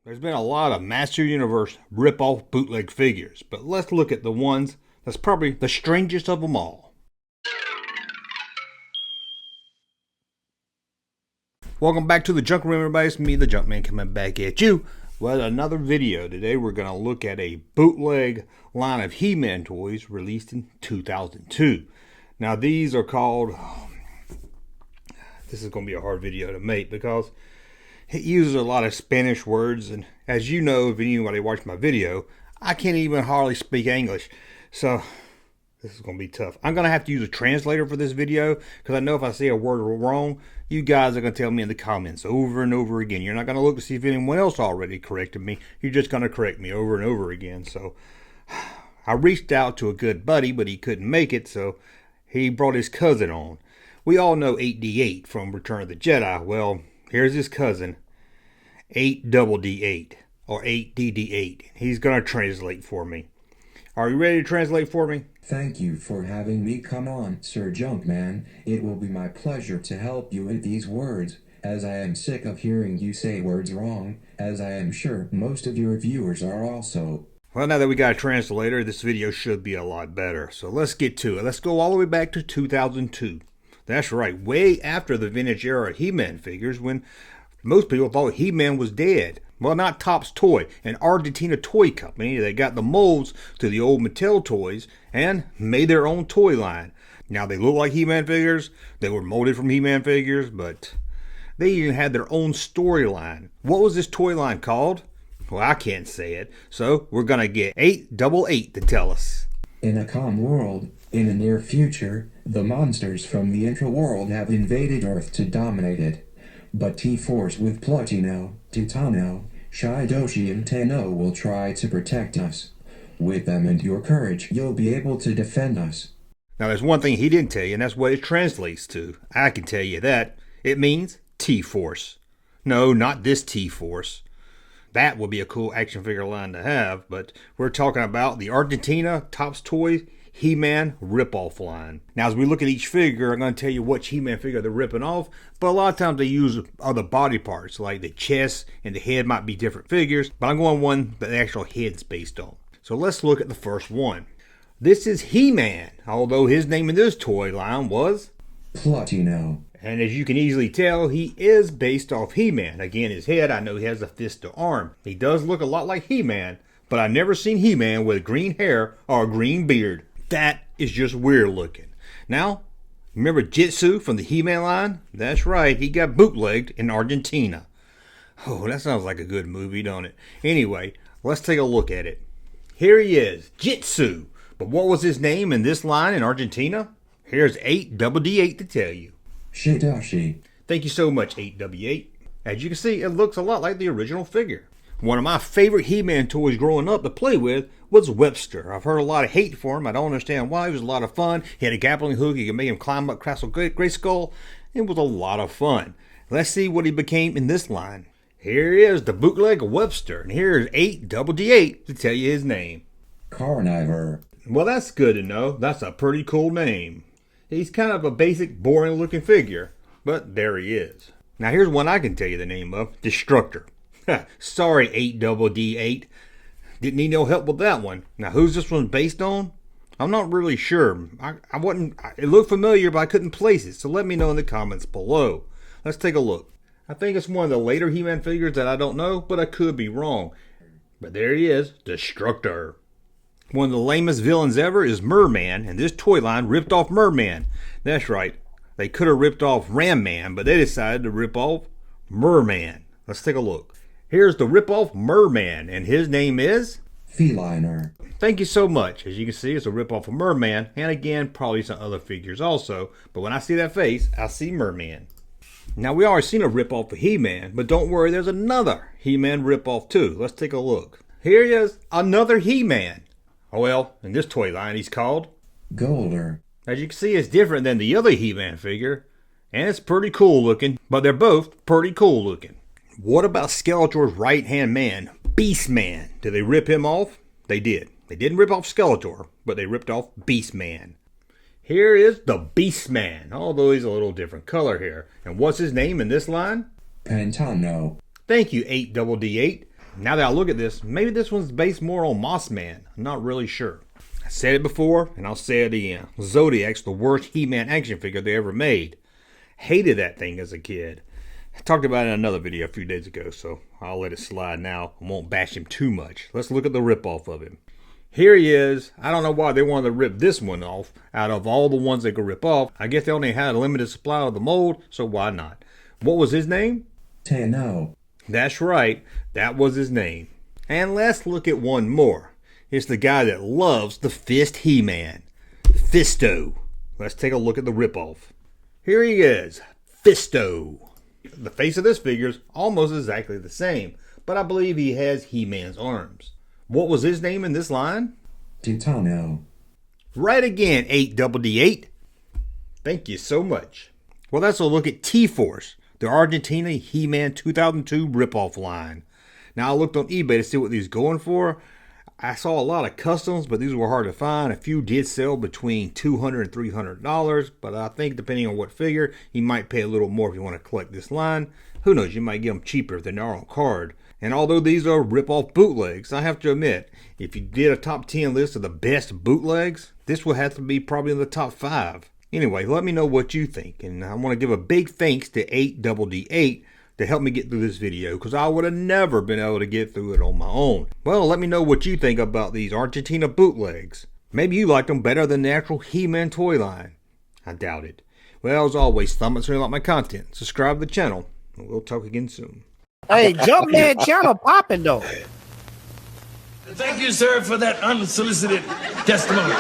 There's been a lot of Master Universe rip-off bootleg figures, but let's look at the ones that's probably the strangest of them all. Welcome back to the Junk Room, everybody. It's me, the Junkman, coming back at you with another video. Today we're going to look at a bootleg line of He-Man toys released in 2002. Now these are called... This is going to be a hard video to make because it uses a lot of Spanish words, and as you know, if anybody watched my video, I can't even hardly speak English, so this is going to be tough. I'm going to have to use a translator for this video because I know if I say a word wrong, you guys are going to tell me in the comments over and over again. You're not going to look to see if anyone else already corrected me. You're just going to correct me over and over again. So I reached out to a good buddy, but he couldn't make it, so he brought his cousin on. We all know 8D8 from Return of the Jedi. Well, here's his cousin, 8DD8, or 8DD8. He's going to translate for me. Are you ready to translate for me? Thank you for having me come on, Sir Junkman. It will be my pleasure to help you with these words, as I am sick of hearing you say words wrong, as I am sure most of your viewers are also. Well, now that we got a translator, this video should be a lot better. So let's get to it. Let's go all the way back to 2002. That's right, way after the vintage era He-Man figures, when most people thought He-Man was dead. Well, not Topps Toy, an Argentina toy company that got the molds to the old Mattel toys and made their own toy line. Now, they look like He-Man figures. They were molded from He-Man figures, but they even had their own storyline. What was this toy line called? Well, I can't say it, so we're going to get 888 to tell us. In a calm world, in the near future, the monsters from the intra-world have invaded Earth to dominate it. But T-Force with Plutino, Titano, Shidoshi and Tenno will try to protect us. With them and your courage, you'll be able to defend us. Now there's one thing he didn't tell you, and that's what it translates to. I can tell you that. It means T-Force. No, not this T-Force. That would be a cool action figure line to have, but we're talking about the Argentina Topps Toy He-Man rip-off line. Now, as we look at each figure, I'm going to tell you which He-Man figure they're ripping off, but a lot of times they use other body parts, like the chest and the head might be different figures, but I'm going one that the actual head's based on. So let's look at the first one. This is He-Man, although his name in this toy line was Plutino. And as you can easily tell, he is based off He-Man. Again, his head, I know he has a fist to arm. He does look a lot like He-Man, but I've never seen He-Man with green hair or a green beard. That is just weird looking. Now, remember Jitsu from the He-Man line? That's right, he got bootlegged in Argentina. Oh, that sounds like a good movie, don't it? Anyway, let's take a look at it. Here he is, Jitsu. But what was his name in this line in Argentina? Here's 8DD8 to tell you. Shidoshi. Thank you so much, 8W8. As you can see, it looks a lot like the original figure. One of my favorite He-Man toys growing up to play with was Webster. I've heard a lot of hate for him. I don't understand why. He was a lot of fun. He had a grappling hook. You could make him climb up Castle Grayskull. It was a lot of fun. Let's see what he became in this line. Here is the bootleg of Webster. And here's 8DD8 to tell you his name. Carniver. Well, that's good to know. That's a pretty cool name. He's kind of a basic, boring looking figure, but there he is. Now here's one I can tell you the name of, Destructor. Sorry, 8DD8. Didn't need no help with that one. Now who's this one based on? I'm not really sure. It looked familiar, but I couldn't place it, so let me know in the comments below. Let's take a look. I think it's one of the later He-Man figures that I don't know, but I could be wrong. But there he is, Destructor. One of the lamest villains ever is Merman, and this toy line ripped off Merman. That's right, they could have ripped off Ram Man, but they decided to rip off Merman. Let's take a look. Here's the rip-off Merman, and his name is? Feliner. Thank you so much. As you can see, it's a rip-off of Merman, and again, probably some other figures also, but when I see that face, I see Merman. Now, we already seen a rip-off of He-Man, but don't worry, there's another He-Man rip-off too. Let's take a look. Here he is, another He-Man. Oh well, in this toy line, he's called Golder. As you can see, it's different than the other He-Man figure, and it's pretty cool looking, but they're both pretty cool looking. What about Skeletor's right-hand man, Beastman? Did they rip him off? They did. They didn't rip off Skeletor, but they ripped off Beastman. Here is the Beastman, although he's a little different color here. And what's his name in this line? Pantano. Thank you, 8DD8. Now that I look at this, maybe this one's based more on Mossman. I'm not really sure. I said it before, and I'll say it again. Zodiac's the worst He-Man action figure they ever made. Hated that thing as a kid. I talked about it in another video a few days ago, so I'll let it slide now. I won't bash him too much. Let's look at the rip-off of him. Here he is. I don't know why they wanted to rip this one off out of all the ones they could rip off. I guess they only had a limited supply of the mold, so why not? What was his name? Tano. That's right. That was his name. And let's look at one more. It's the guy that loves the Fist He-Man. Fisto. Let's take a look at the ripoff. Here he is. Fisto. The face of this figure is almost exactly the same, but I believe he has He-Man's arms. What was his name in this line? Titano. Right again, 8DD8. Thank you so much. Well, that's a look at T-Force, the Argentina He-Man 2002 ripoff line. Now, I looked on eBay to see what these going for. I saw a lot of customs, but these were hard to find. A few did sell between $200 and $300, but I think depending on what figure, you might pay a little more if you want to collect this line. Who knows, you might get them cheaper if they're on card. And although these are rip-off bootlegs, I have to admit, if you did a top 10 list of the best bootlegs, this would have to be probably in the top 5. Anyway, let me know what you think. And I want to give a big thanks to 8DD8 to help me get through this video, because I would have never been able to get through it on my own. Well, let me know what you think about these Argentina bootlegs. Maybe you like them better than the actual He-Man toy line. I doubt it. Well, as always, thumbs up if you like my content. Subscribe to the channel, and we'll talk again soon. Hey, Junkman channel popping though. Thank you, sir, for that unsolicited testimony.